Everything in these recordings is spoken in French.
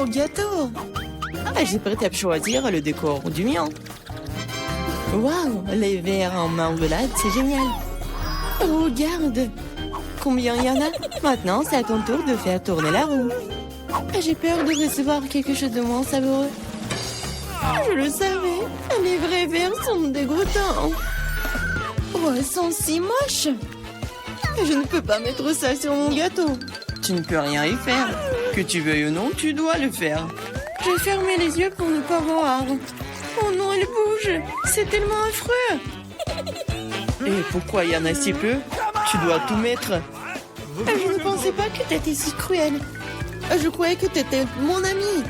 au gâteau. J'ai prêt à choisir le décor du mien. Waouh, les verres en marmelade, c'est génial. Regarde, combien il y en a. Maintenant, c'est à ton tour de faire tourner la roue. J'ai peur de recevoir quelque chose de moins savoureux. Je le savais, les vrais verres sont dégoûtants. Oh, ils sont si moches. Je ne peux pas mettre ça sur mon gâteau. Tu ne peux rien y faire. Que tu veuilles ou non, tu dois le faire. J'ai fermé les yeux pour ne pas voir. Oh non, elle bouge. C'est tellement affreux. Et pourquoi il y en a si peu? Tu dois tout mettre. Je ne pensais pas que tu étais si cruel. Je croyais que tu étais mon ami.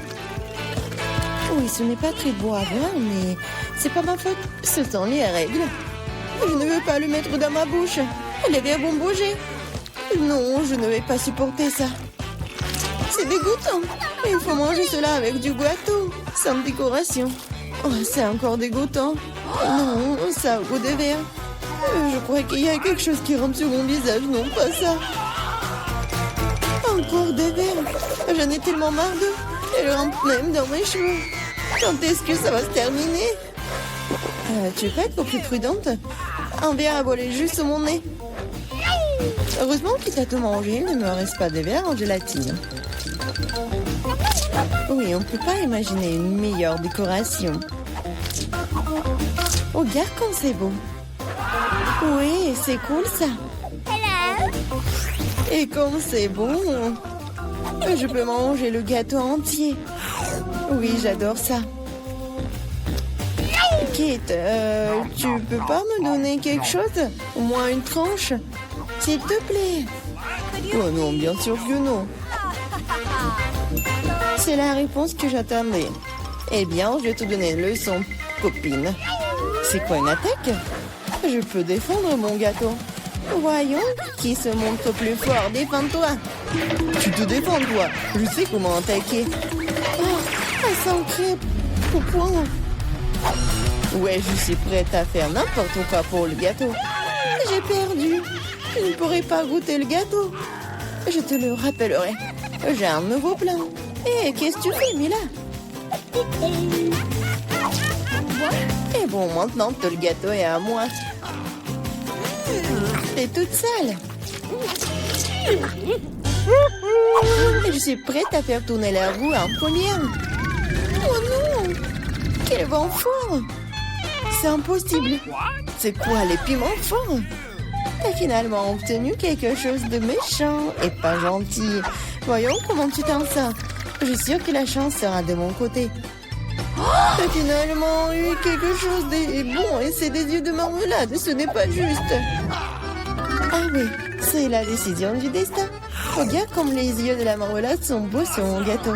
Oui, ce n'est pas très beau à voir, mais c'est pas ma faute. Ce sont les règles. Je ne veux pas le mettre dans ma bouche. Les verres vont bouger. Non, je ne vais pas supporter ça. C'est dégoûtant. Il faut manger cela avec du gâteau, sans décoration. Oh, c'est encore dégoûtant. Non, ça a goût de verre. Je crois qu'il y a quelque chose qui rampe sur mon visage. Non, pas ça. Encore des verres. J'en ai tellement marre d'eux. Elles rampent même dans mes cheveux. Quand est-ce que ça va se terminer? Tu peux être plus prudente? Un verre a volé juste sur mon nez. Heureusement qu'il t'a tout mangé, il ne me reste pas de verre en gélatine. Oui, on ne peut pas imaginer une meilleure décoration. Regarde comme c'est beau. Oui, c'est cool ça. Et comme c'est bon, je peux manger le gâteau entier. Oui, j'adore ça. Kate, tu peux pas me donner quelque chose? Au moins une tranche? S'il te plaît. Oh non, bien sûr que non. C'est la réponse que j'attendais. Eh bien, je vais te donner une leçon, copine. C'est quoi une attaque? Je peux défendre mon gâteau. Voyons, qui se montre plus fort? Défends-toi. Tu te défends, toi. Je sais comment attaquer. Oh, un sang crêpe. Au point. Ouais, je suis prête à faire n'importe quoi pour le gâteau. J'ai perdu. Je ne pourrai pas goûter le gâteau. Je te le rappellerai. J'ai un nouveau plan. Hé, qu'est-ce que tu fais, Mila? Et bon, maintenant que le gâteau est à moi. T'es toute sale. Je suis prête à faire tourner la roue en première. Oh non! Quel vent fort! C'est impossible. C'est quoi, les piments forts? T'as finalement obtenu quelque chose de méchant et pas gentil. Voyons comment tu t'en sors. Je suis sûre que la chance sera de mon côté. T'as finalement eu quelque chose de bon et c'est des yeux de marmelade. Ce n'est pas juste. Ah oui, c'est la décision du destin. Regarde comme les yeux de la marmelade sont beaux sur mon gâteau.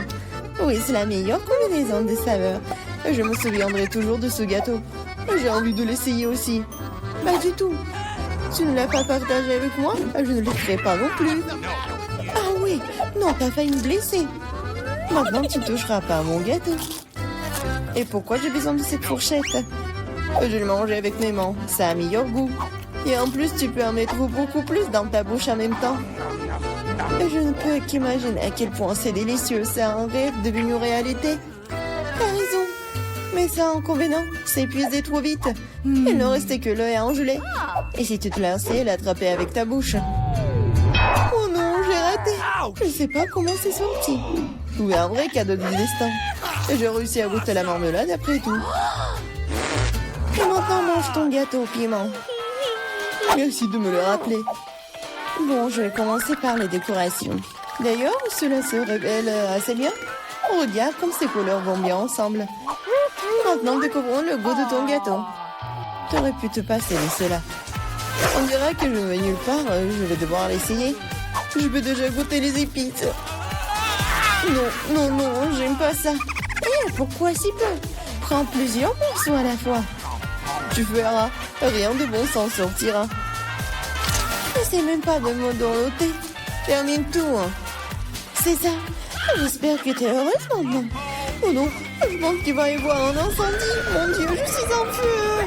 Oui, c'est la meilleure combinaison de saveurs. Je me souviendrai toujours de ce gâteau. J'ai envie de l'essayer aussi. Pas du tout. Tu ne l'as pas partagé avec moi? Je ne le ferai pas non plus. Ah oui, non, t'as failli me blesser. Maintenant, tu ne toucheras pas à mon gâteau. Et pourquoi j'ai besoin de cette fourchette? Je vais le manger avec mes mains. Ça a meilleur goût. Et en plus, tu peux en mettre beaucoup plus dans ta bouche en même temps. Je ne peux qu'imaginer à quel point c'est délicieux. C'est un rêve devenu réalité. T'as raison. Mais ça, inconvénient, c'est épuisé trop vite. Il ne restait que l'œil à engeler. Et si tu te lançais, l'attraper avec ta bouche. Oh non, j'ai raté. Je ne sais pas comment c'est sorti. Oui, un vrai cadeau du destin. J'ai réussi à goûter la marmelade après tout. Et maintenant, mange ton gâteau au piment. Merci de me le rappeler. Bon, je vais commencer par les décorations. D'ailleurs, cela se révèle assez bien. Regarde comme ces couleurs vont bien ensemble. Maintenant, découvrons le goût de ton gâteau. Tu aurais pu te passer de cela. On dirait que je ne vais nulle part, je vais devoir l'essayer. Je peux déjà goûter les épices. Non, j'aime pas ça. Eh, pourquoi si peu? Prends plusieurs morceaux à la fois. Tu verras, rien de bon s'en sortira. N'essaie même pas de me dorloter. Termine tout. Hein. C'est ça. J'espère que tu es heureuse maintenant. Oh non, je pense qu'il va y avoir un incendie. Mon Dieu, je suis en feu.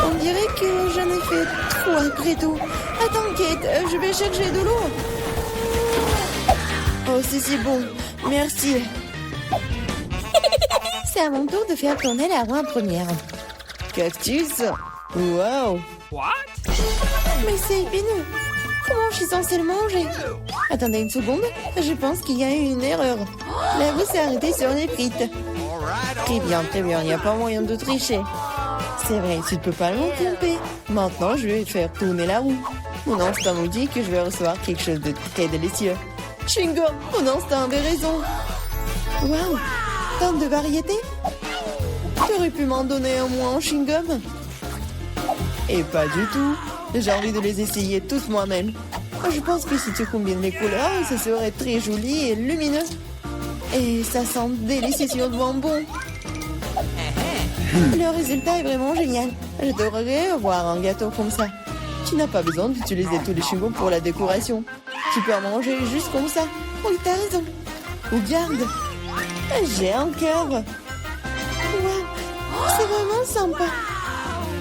On dirait que j'en ai fait trop après tout. Attends, Kate, je vais chercher de l'eau. Oh, c'est si bon. Merci. C'est à mon tour de faire tourner la roue en première. Cactus. Wow. Mais c'est épineux. Comment je suis censée le manger? Attendez une seconde. Je pense qu'il y a eu une erreur. La roue s'est arrêtée sur les frites. Très bien, très bien. Il n'y a pas moyen de tricher. C'est vrai, tu ne peux pas me tromper. Maintenant, je vais faire tourner la roue. Mon instinct me dit que je vais recevoir quelque chose de très délicieux. Chewing-gum, mon instinct avait raison. Waouh, tant de variétés. Tu aurais pu m'en donner un moins en chewing-gum? Et pas du tout. J'ai envie de les essayer tous moi-même. Je pense que si tu combines les couleurs, ça serait très joli et lumineux. Et ça sent délicieux sur le bonbon. Le résultat est vraiment génial. J'adorerais avoir un gâteau comme ça. Tu n'as pas besoin d'utiliser tous les chewing-gums pour la décoration. Tu peux en manger juste comme ça. Oui, t'as raison. Regarde. J'ai un cœur. Waouh. C'est vraiment sympa.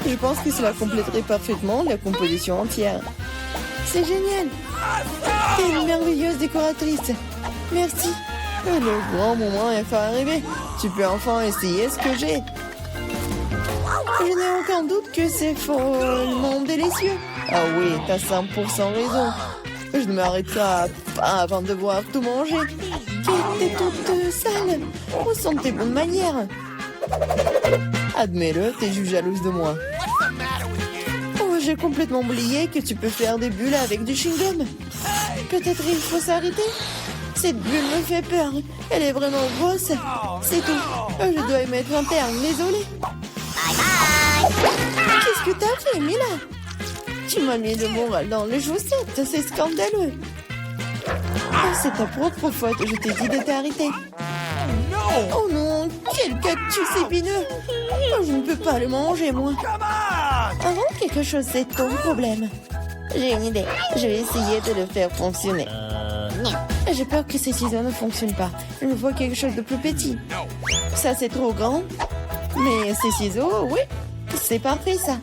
Je pense que cela compléterait parfaitement la composition entière. C'est génial. T'es une merveilleuse décoratrice. Merci. Le grand moment est enfin arrivé. Tu peux enfin essayer ce que j'ai. Je n'ai aucun doute que c'est follement délicieux. Ah oui, t'as 100% raison. Je ne m'arrêterai pas avant de voir tout manger. T'es toute sale. Où sont tes bonnes manières? Admets-le, t'es juste jalouse de moi. Oh, j'ai complètement oublié que tu peux faire des bulles avec du chewing-gum. Peut-être il faut s'arrêter. Cette bulle me fait peur. Elle est vraiment grosse. C'est tout. Je dois y mettre un terme, désolée. Qu'est-ce que t'as fait, Mila? Tu m'as mis le moral dans les chaussettes. C'est scandaleux. Oh, c'est ta propre faute. Je t'ai dit de t'arrêter. Oh non, quel cactus épineux. Oh, je ne peux pas le manger, moi. Avant quelque chose, c'est ton problème. J'ai une idée. Je vais essayer de le faire fonctionner. J'ai peur que ces ciseaux ne fonctionnent pas. Je vois quelque chose de plus petit. Ça, c'est trop grand. Mais ces ciseaux, oui, c'est parfait, ça.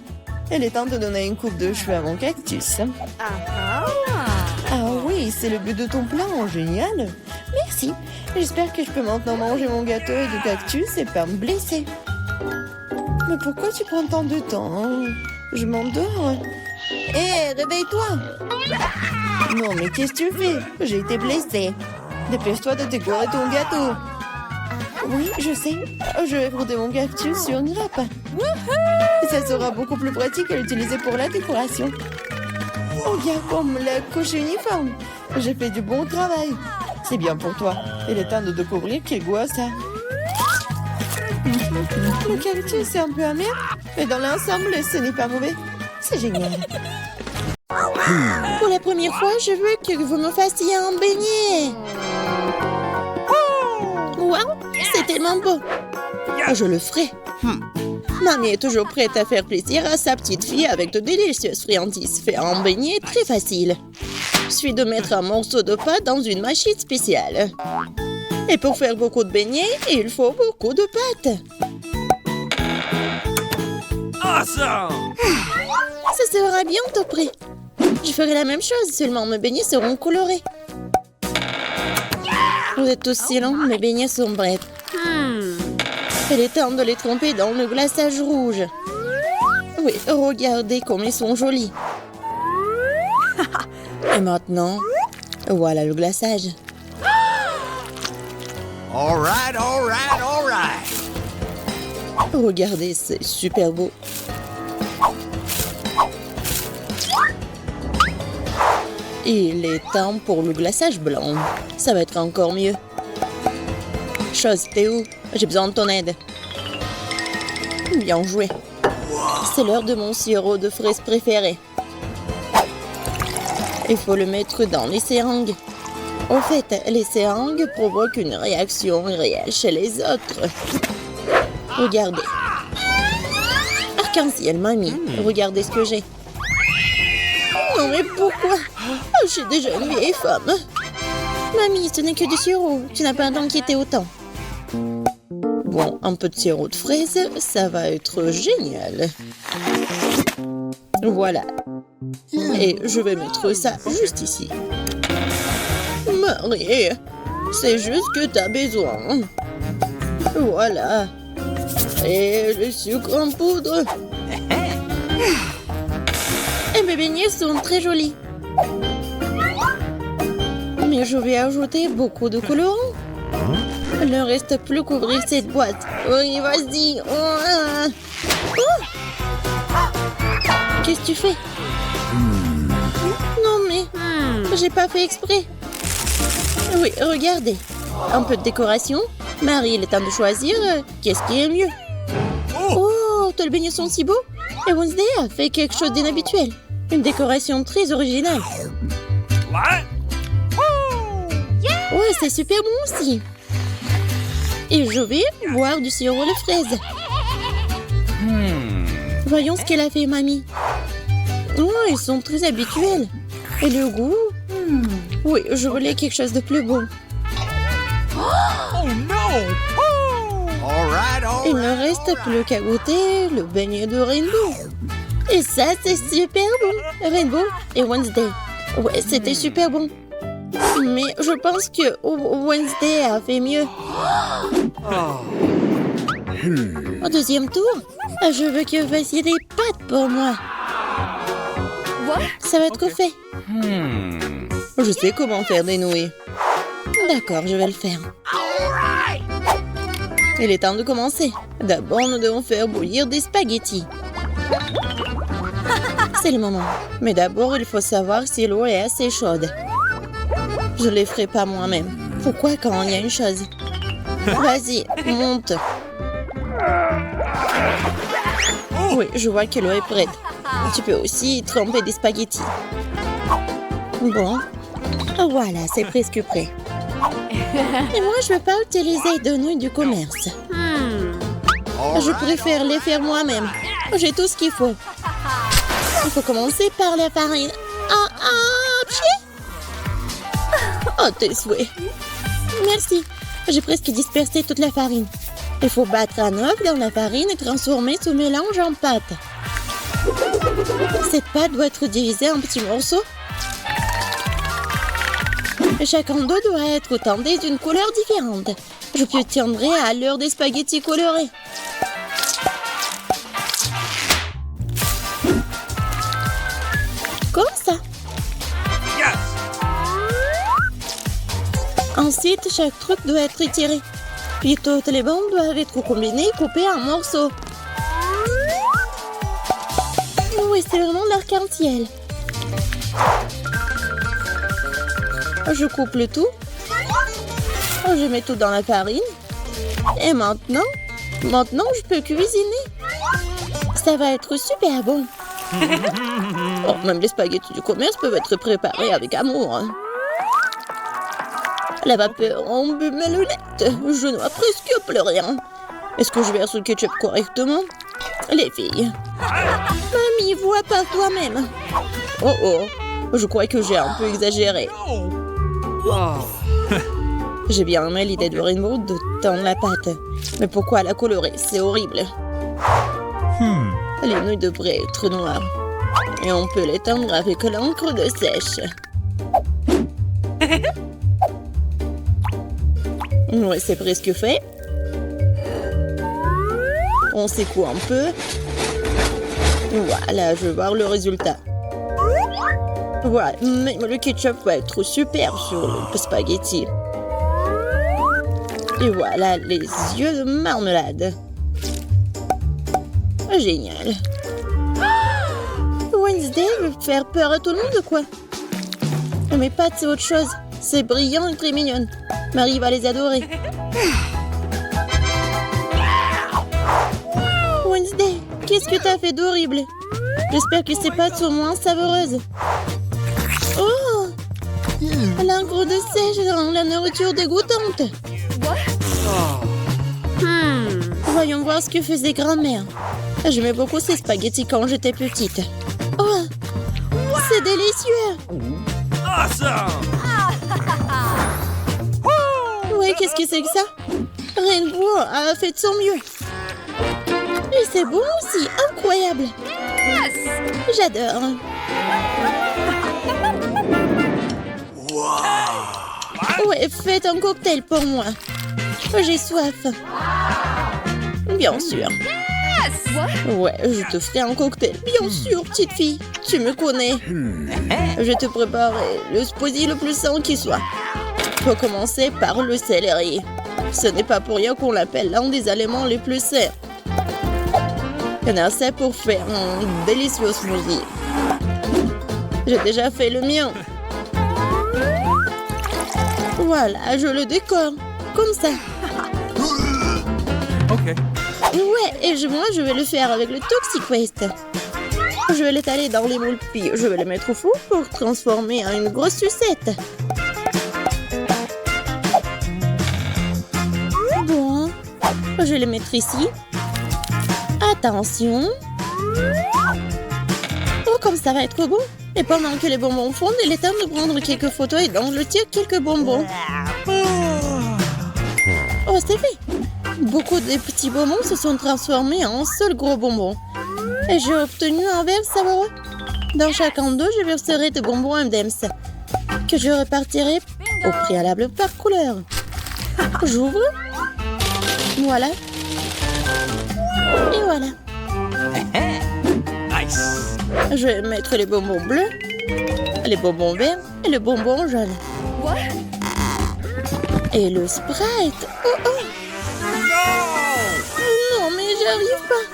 Il est temps de donner une coupe de cheveux à mon cactus. Ah oui, c'est le but de ton plan. Génial. Merci. J'espère que je peux maintenant manger mon gâteau et du cactus et pas me blesser. Mais pourquoi tu prends tant de temps, hein? Je m'endors. Hé, réveille-toi. Non, mais qu'est-ce que tu fais? J'ai été blessée. Dépêche-toi de décorer ton gâteau. Oui, je sais. Je vais frotter mon cactus sur une grappe. Ça sera beaucoup plus pratique à l'utiliser pour la décoration. Regarde comme la couche uniforme. J'ai fait du bon travail. C'est bien pour toi. Il est temps de découvrir quel goût a ça. Le cactus est un peu amer, mais dans l'ensemble, ce n'est pas mauvais. C'est génial. Pour la première fois, je veux que vous me fassiez un beignet. Wow, c'est tellement beau. Je le ferai. Mamie est toujours prête à faire plaisir à sa petite fille avec de délicieuses friandises. Faire un beignet très facile. Il suffit de mettre un morceau de pâte dans une machine spéciale. Et pour faire beaucoup de beignets, il faut beaucoup de pâte. Awesome! Ça sera bientôt prêt. Je ferai la même chose, seulement mes beignets seront colorés. Vous êtes tous si longs, mes beignets sont prêts. Il est temps de les tremper dans le glaçage rouge. Oui, regardez comme ils sont jolis. Et maintenant, voilà le glaçage. All right, all right, all right. Regardez, c'est super beau. Il est temps pour le glaçage blanc. Ça va être encore mieux. Chose, t'es où? J'ai besoin de ton aide. Bien joué. C'est l'heure de mon sirop de fraises préféré. Il faut le mettre dans les seringues. En fait, les seringues provoquent une réaction réelle chez les autres. Regardez. Arc-en-ciel, mamie. Regardez ce que j'ai. Non, mais pourquoi? Oh, j'ai déjà une vieille femme. Mamie, ce n'est que du sirop. Tu n'as pas à t'inquiéter autant. Bon, un peu de sirop de fraise, ça va être génial. Voilà. Et je vais mettre ça juste ici. Marie, C'est juste que t'as besoin. Voilà. Et le sucre en poudre. Et mes beignets sont très jolis. Mais je vais ajouter beaucoup de colorants. Il ne reste plus qu'ouvrir cette boîte. Oui, vas-y. Oh. Qu'est-ce que tu fais? Non, mais j'ai pas fait exprès. Oui, regardez. Un peu de décoration. Marie, il est temps de choisir. Qu'est-ce qui est mieux? Oh, tous les beignets sont si beaux. Et Wednesday a fait quelque chose d'inhabituel. Une décoration très originale. Ouais, c'est super bon aussi. Et je vais boire du sirop de fraise. Voyons ce qu'elle a fait, mamie. Oh, ils sont très habituels. Et le goût? Oui, je voulais quelque chose de plus bon. Oh no! Il ne reste plus qu'à goûter le beignet de Rainbow. Et ça, c'est super bon. Rainbow et Wednesday. Ouais, c'était super bon. Mais je pense que Wednesday a fait mieux. Au deuxième tour, je veux que vous fassiez des pâtes pour moi. Ça va être fait. Je sais comment faire des nouilles. D'accord, je vais le faire. Il est temps de commencer. D'abord, nous devons faire bouillir des spaghettis. C'est le moment. Mais d'abord, il faut savoir si l'eau est assez chaude. Je ne les ferai pas moi-même. Pourquoi quand il y a une chose? Vas-y, monte. Oui, je vois que l'eau est prête. Tu peux aussi tremper des spaghettis. Bon. Voilà, c'est presque prêt. Et moi, je ne veux pas utiliser de nouilles du commerce. Je préfère les faire moi-même. J'ai tout ce qu'il faut. Il faut commencer par la farine. Oh, tes souhaits. Merci. J'ai presque dispersé toute la farine. Il faut battre un œuf dans la farine et transformer ce mélange en pâte. Cette pâte doit être divisée en petits morceaux. Chaque enduit doit être teinté d'une couleur différente. Je tiendrai à l'heure des spaghettis colorés. Comme ça. Ensuite, chaque truc doit être étiré. Puis toutes les bandes doivent être combinées et coupées en morceaux. Oui, c'est vraiment l'arc-en-ciel. Je coupe le tout. Je mets tout dans la farine. Et maintenant, je peux cuisiner. Ça va être super bon. Oh, même les spaghettis du commerce peuvent être préparés avec amour. Hein. La vapeur embume mes lunettes. Je ne vois presque plus rien. Est-ce que je verse le ketchup correctement? Les filles. Mamie, vois pas toi-même. Oh. Je crois que j'ai un peu exagéré. J'ai bien aimé l'idée de Rainbow de teindre la pâte. Mais pourquoi la colorer? C'est horrible. Les nouilles devraient être noires. Et on peut les teindre avec l'encre de sèche. Ouais, c'est presque fait. On secoue un peu. Voilà, je veux voir le résultat. Voilà, mais le ketchup va être super sur le spaghetti. Et voilà, les yeux de marmelade. Génial. Wednesday veut faire peur à tout le monde, quoi. Mes pâtes, c'est autre chose. C'est brillant et très mignonne. Marie va les adorer. Wednesday, qu'est-ce que t'as fait d'horrible? J'espère que ces pâtes sont moins savoureuses. Oh! L'encre de sèche dans la nourriture dégoûtante. Voyons voir ce que faisait grand-mère. J'aimais beaucoup ces spaghettis quand j'étais petite. Oh! C'est délicieux! Awesome! Ouais, qu'est-ce que c'est que ça? Rainbow a fait de son mieux. Et c'est bon aussi, incroyable. J'adore. Wow! Ouais, faites un cocktail pour moi. J'ai soif. Bien sûr. Ouais, je te ferai un cocktail. Bien sûr, petite fille. Tu me connais. Je te préparerai le smoothie le plus sain qui soit. Faut commencer par le céleri. Ce n'est pas pour rien qu'on l'appelle l'un des aliments les plus sains. Il y en a assez pour faire un délicieux smoothie. J'ai déjà fait le mien. Voilà, je le décore. Comme ça. Okay. Ouais, et moi, je vais le faire avec le Toxic Waste. Je vais l'étaler dans les moules, puis je vais le mettre au four pour transformer en une grosse sucette. Bon, je vais le mettre ici. Attention. Oh, comme ça va être beau. Et pendant que les bonbons fondent, il est temps de prendre quelques photos et d'engloutir quelques bonbons. Oh, c'est fait. Beaucoup de petits bonbons se sont transformés en un seul gros bonbon. Et j'ai obtenu un verre savoureux. Dans chacun d'eux, je verserai des bonbons M&M's que je répartirai au préalable par couleur. J'ouvre. Voilà. Et voilà. Nice. Je vais mettre les bonbons bleus, les bonbons verts et le bonbon jaune. Et le Sprite. Oh oh. Non, mais j'arrive pas.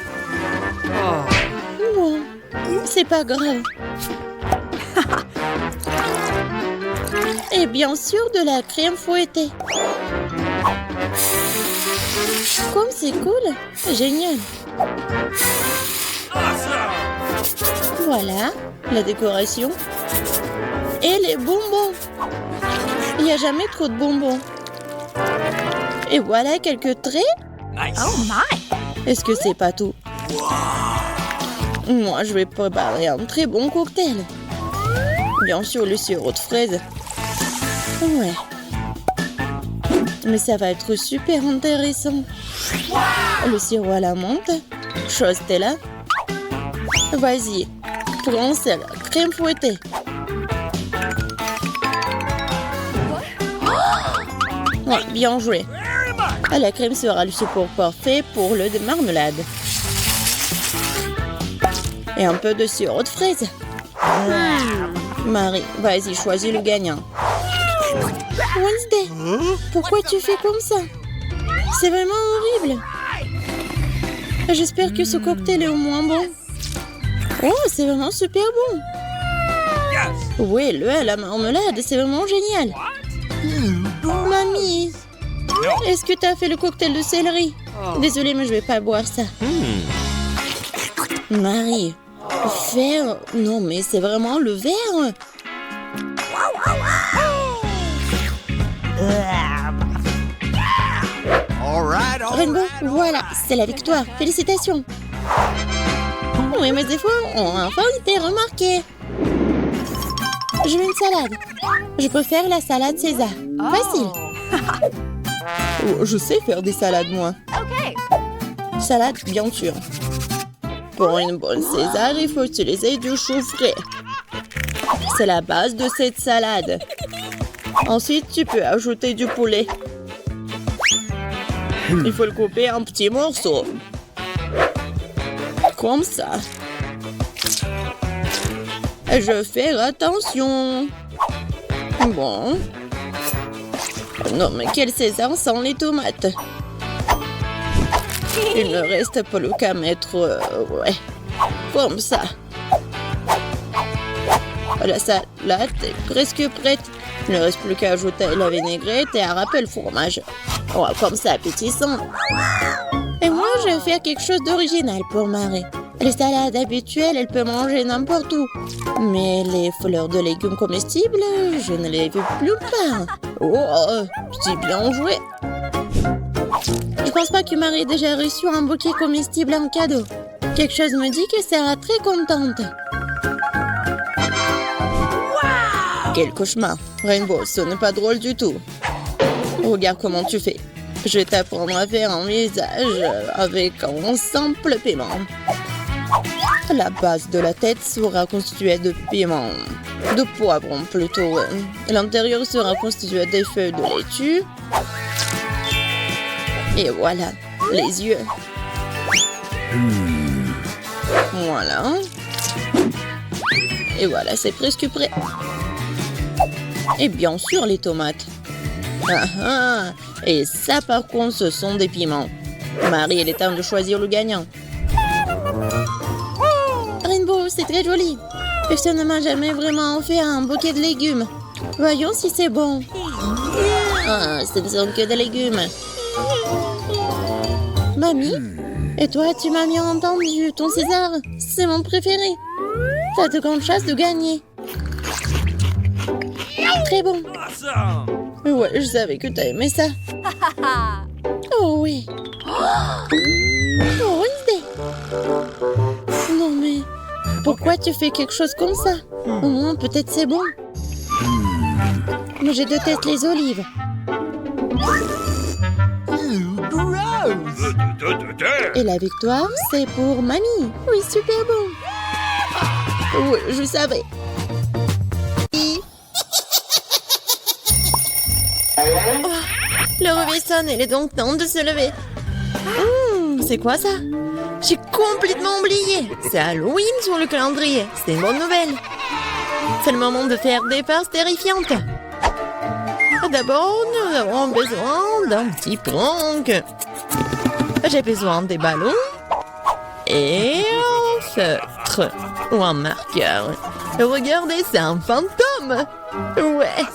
Bon, c'est pas grave. Et bien sûr, de la crème fouettée. Comme c'est cool. Génial. Voilà, la décoration. Et les bonbons. Il n'y a jamais trop de bonbons. Et voilà quelques traits. Nice. Oh my! Est-ce que c'est pas tout? Moi, je vais préparer un très bon cocktail. Bien sûr, le sirop de fraise. Ouais. Mais ça va être super intéressant. Le sirop à la menthe. Chose Stella. Vas-y, prends celle crème fouettée. Ouais, bien joué. La crème sera le support parfait pour le de marmelade. Et un peu de sirop de fraise. Marie, vas-y, choisis le gagnant. Wednesday, pourquoi tu fais comme ça? C'est vraiment horrible. J'espère que ce cocktail est au moins bon. Oh, c'est vraiment super bon. Yes. Oui, le à la marmelade, c'est vraiment génial. Mamie, est-ce que tu as fait le cocktail de céleri? Désolée, mais je vais pas boire ça. Marie, faire... Non, mais c'est vraiment le verre. Rainbow, voilà, c'est la victoire. Félicitations. Oui, mes efforts ont enfin été remarqués. Je veux une salade. Je préfère la salade César. Facile. Oh, je sais faire des salades, moi. Salade, bien sûr. Pour une bonne César, il faut utiliser du chou frais. C'est la base de cette salade. Ensuite, tu peux ajouter du poulet. Il faut le couper en petits morceaux. Comme ça. Je vais faire attention. Bon. Non, mais quel César sans les tomates? Il ne reste plus qu'à mettre... ouais. Comme ça. La salade est presque prête. Il ne reste plus qu'à ajouter la vinaigrette et à râper le fromage. Oh, comme ça, appétissant. Et moi, je vais faire quelque chose d'original pour Marie. Les salades habituelles, elle peut manger n'importe où. Mais les fleurs de légumes comestibles, je ne les veux plus pas. Oh, c'est bien joué. Je pense pas que Marie ait déjà reçu un bouquet comestible en cadeau. Quelque chose me dit qu'elle sera très contente. Quel cauchemar. Rainbow, ce n'est pas drôle du tout. Regarde comment tu fais. Je vais t'apprendre à faire un visage avec un simple paiement. La base de la tête sera constituée de piment, de poivron plutôt. L'intérieur sera constitué des feuilles de laitue. Et voilà, les yeux. Voilà. Et voilà, c'est presque prêt. Et bien sûr, les tomates. Ah ah. Et ça, par contre, ce sont des piments. Marie, il est temps de choisir le gagnant. Rainbow, c'est très joli. Personne ne m'a jamais vraiment offert un bouquet de légumes. Voyons si c'est bon. Ah, ce ne sont que des légumes. Mamie, et toi, tu m'as bien entendu. Ton César, c'est mon préféré. T'as de grandes chances de gagner. Très bon. Awesome! Ouais, je savais que t'as aimé ça. Oh oui. Oh, Wednesday. Non mais, pourquoi tu fais quelque chose comme ça? Au moins, peut-être c'est bon. Mais je déteste les olives. Et la victoire, c'est pour Mamie. Oui, super bon. Oui, je savais. Oh, le réveil sonne, il est donc temps de se lever. C'est quoi ça? J'ai complètement oublié. C'est Halloween sur le calendrier. C'est une bonne nouvelle. C'est le moment de faire des farces terrifiantes. D'abord, nous avons besoin d'un petit prank. J'ai besoin des ballons et un feutre ou un marqueur. Regardez, c'est un fantôme. Ouais,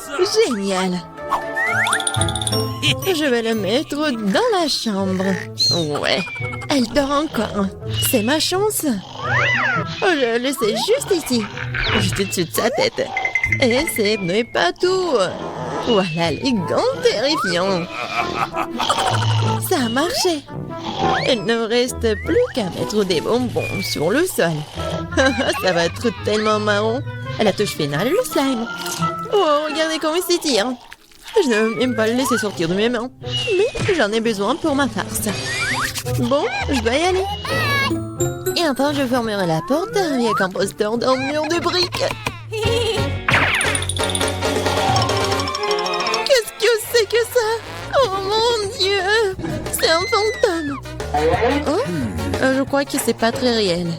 génial. Je vais le mettre dans la chambre. Ouais, elle dort encore. C'est ma chance. Je le laissais juste ici, juste au-dessus de sa tête. Et ce n'est pas tout. Voilà les gants terrifiants. Ça a marché. Il ne reste plus qu'à mettre des bonbons sur le sol. Ça va être tellement marrant. À la touche finale, le slime. Oh, regardez comment il s'étire. Je ne veux même pas le laisser sortir de mes mains. Mais j'en ai besoin pour ma farce. Bon, je dois y aller. Et enfin, je fermerai la porte avec un poster d'un mur de briques. Qu'est-ce que c'est que ça? Oh mon Dieu! C'est un fantôme. Oh, je crois que c'est pas très réel.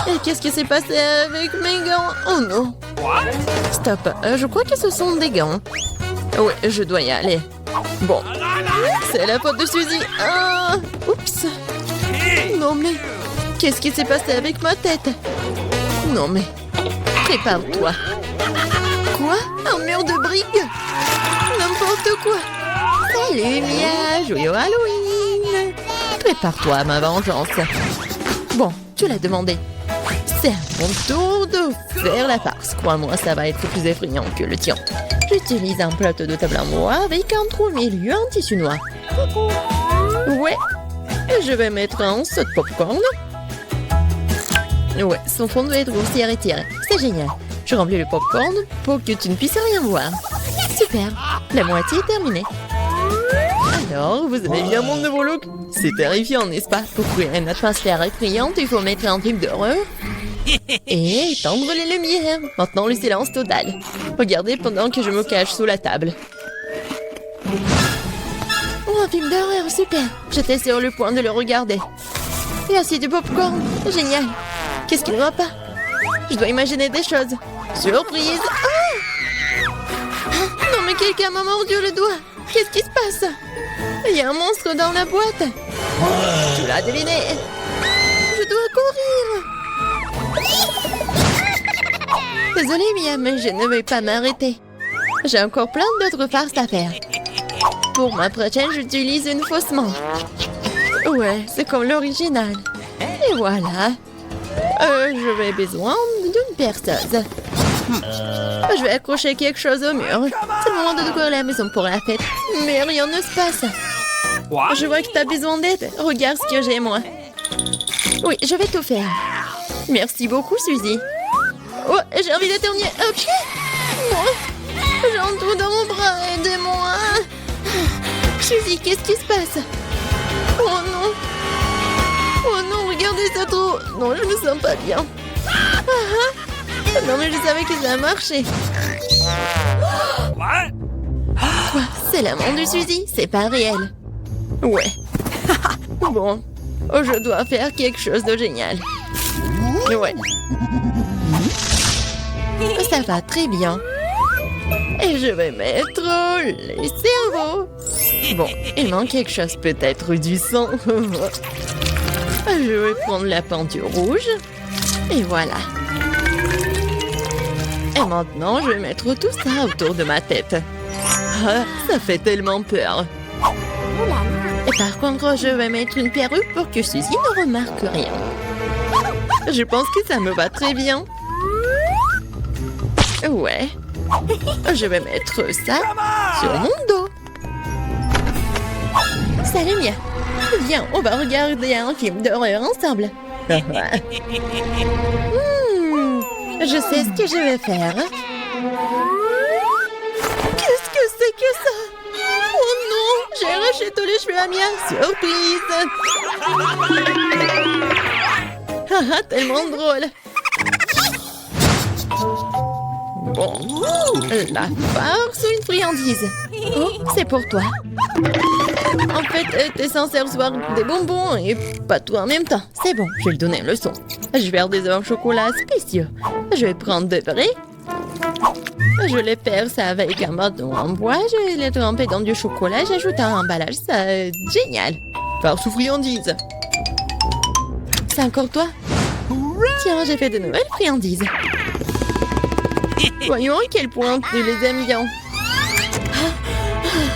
Et qu'est-ce qui s'est passé avec mes gants? Oh non. Stop, je crois que ce sont des gants. Oui, je dois y aller. Bon, c'est la faute de Suzy. Ah, oups. Non mais, qu'est-ce qui s'est passé avec ma tête? Non mais, prépare-toi. Quoi? Un mur de briques? N'importe quoi. Salut Mia, joyeux Halloween. Prépare-toi à ma vengeance. Bon, tu l'as demandé. C'est à mon tour de faire la farce. Crois-moi, ça va être plus effrayant que le tien. J'utilise un plateau de table en bois avec un trou au milieu en tissu noir. Ouais. Et je vais mettre un saut de popcorn. Ouais, son fond doit être grossier et tiré. C'est génial. Je remplis le popcorn pour que tu ne puisses rien voir. Super. La moitié est terminée. Alors, vous avez bien mon nouveau look? C'est terrifiant, n'est-ce pas? Pour créer une atmosphère effrayante, il faut mettre un film d'horreur et étendre les lumières. Maintenant, le silence total. Regardez pendant que je me cache sous la table. Oh, un film d'horreur, super. J'étais sur le point de le regarder. Et aussi du popcorn. Génial. Qu'est-ce qu'il ne va pas? Je dois imaginer des choses. Surprise. Ah! Non, mais quelqu'un m'a mordu le doigt. Qu'est-ce qui se passe? Il y a un monstre dans la boîte. Tu l'as deviné. Je dois courir. Désolée, Mia, mais je ne vais pas m'arrêter. J'ai encore plein d'autres farces à faire. Pour ma prochaine, j'utilise une fausse main. Ouais, c'est comme l'original. Et voilà. Je vais besoin d'une perceuse. Je vais accrocher quelque chose au mur. C'est le moment de décorer la maison pour la fête. Mais rien ne se passe. Je vois que tu as besoin d'aide. Regarde ce que j'ai, moi. Oui, je vais tout faire. Merci beaucoup, Suzy. Oh, j'ai envie d'éternuer. Ok. J'ai un trou dans mon bras. Aidez-moi. Suzy, qu'est-ce qui se passe? Oh non. Oh non, regardez juste trop. Non, je me sens pas bien. Non, mais je savais que ça marchait. What? Quoi? C'est l'amant de Suzy? C'est pas réel. Ouais. Bon, je dois faire quelque chose de génial. Ouais. Ça va très bien. Et je vais mettre les cerveaux. Bon, il manque quelque chose, peut-être du sang. Je vais prendre la peinture rouge. Et voilà. Et maintenant, je vais mettre tout ça autour de ma tête. Ah, ça fait tellement peur. Et par contre, je vais mettre une perruque pour que Suzy ne remarque rien. Je pense que ça me va très bien. Ouais. Je vais mettre ça sur mon dos. Salut Mia. Viens, on va regarder un film d'horreur ensemble. Je sais ce que je vais faire. Qu'est-ce que c'est que ça? Oh non, j'ai arraché tous les cheveux à Mia. Surprise! Tellement drôle. Bon, la farce ou une friandise? Oh, c'est pour toi. En fait, t'es censé recevoir des bonbons et pas tout en même temps. C'est bon, je vais lui donner une leçon. Je vais faire des œufs au chocolat spéciaux. Je vais prendre de vrais. Je les perce avec un bâton en bois. Je vais les tremper dans du chocolat. J'ajoute un emballage. Ça, génial. Farce ou friandise? C'est encore toi? Tiens, j'ai fait de nouvelles friandises. Voyons à quel point tu les aimes bien.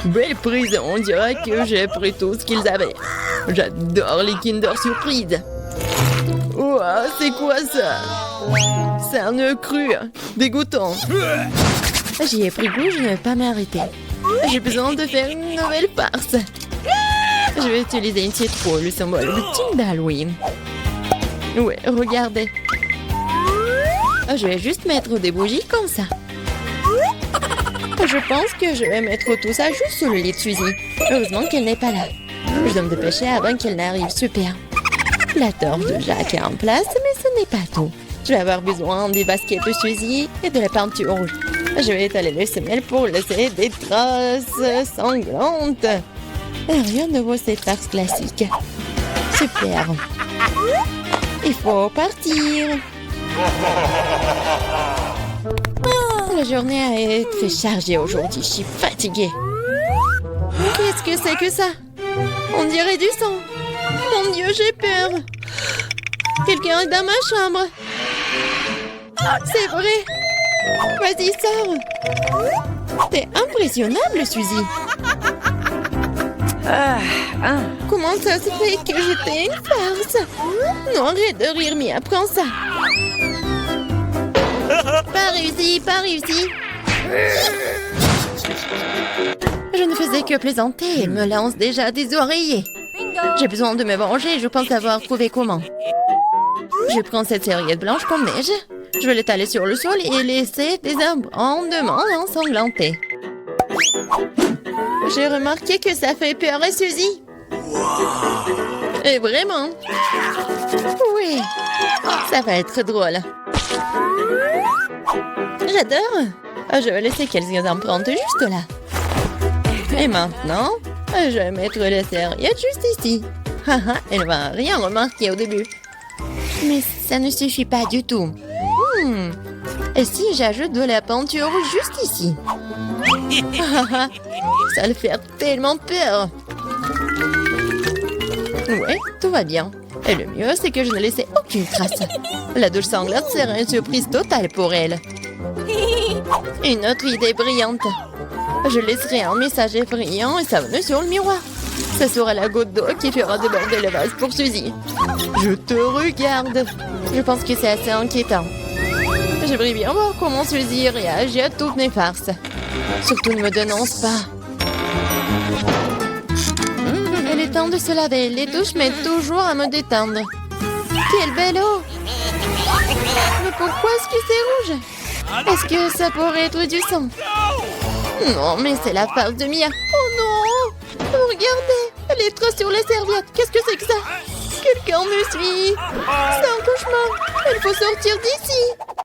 Belle prise, on dirait que j'ai pris tout ce qu'ils avaient. J'adore les Kinder Surprise. Ouah, c'est quoi ça? C'est un œuf cru, dégoûtant. J'y ai pris goût, je ne vais pas m'arrêter. J'ai besoin de faire une nouvelle farce. Je vais utiliser une citrouille, le symbole ultime d'Halloween. Ouais, regardez. Je vais juste mettre des bougies comme ça. Je pense que je vais mettre tout ça juste sur le lit de Suzy. Heureusement qu'elle n'est pas là. Je dois me dépêcher avant qu'elle n'arrive. Super. La torche de Jacques est en place, mais ce n'est pas tout. Je vais avoir besoin des baskets de Suzy et de la peinture rouge. Je vais étaler les semelles pour laisser des traces sanglantes. Et rien ne vaut cette farce classique. Super. Il faut partir. La journée a été chargée aujourd'hui. Je suis fatiguée. Qu'est-ce que c'est que ça? On dirait du sang. Mon Dieu, j'ai peur. Quelqu'un est dans ma chambre. C'est vrai. Vas-y, sors. T'es impressionnable, Suzy. Comment ça se fait que j'étais une farce? Non, arrête de rire, mais apprends ça. Pas réussi, pas réussi. Je ne faisais que plaisanter. Elle me lance déjà des oreillers. J'ai besoin de me venger. Je pense avoir trouvé comment. Je prends cette serviette blanche comme neige. Je vais l'étaler sur le sol et laisser des abondements ensanglantés. J'ai remarqué que ça fait peur à Suzy. Et vraiment. Oui, ça va être drôle. J'adore. Je vais laisser quelques empreintes juste là. Et maintenant, je vais mettre la serviette juste ici. Elle va rien remarquer au début. Mais ça ne suffit pas du tout. Et si j'ajoute de la peinture juste ici? Ça le fait tellement peur. Ouais, tout va bien. Et le mieux, c'est que je ne laissais aucune trace. La douche sanglante serait une surprise totale pour elle. Une autre idée brillante. Je laisserai un message effrayant et savonneux sur le miroir. Ce sera la goutte d'eau qui fera déborder le vase pour Suzy. Je te regarde. Je pense que c'est assez inquiétant. J'aimerais bien voir comment Suzy réagit à toutes mes farces. Surtout ne me dénonce pas. Il est temps de se laver. Les douches m'aident toujours à me détendre. Quelle belle eau! Mais pourquoi est-ce que c'est rouge? Est-ce que ça pourrait être du sang? Non, mais c'est la farce de Mia. Oh non! Regardez! Les traces sur les serviettes. Qu'est-ce que c'est que ça? Quelqu'un me suit. C'est un cauchemar. Il faut sortir d'ici.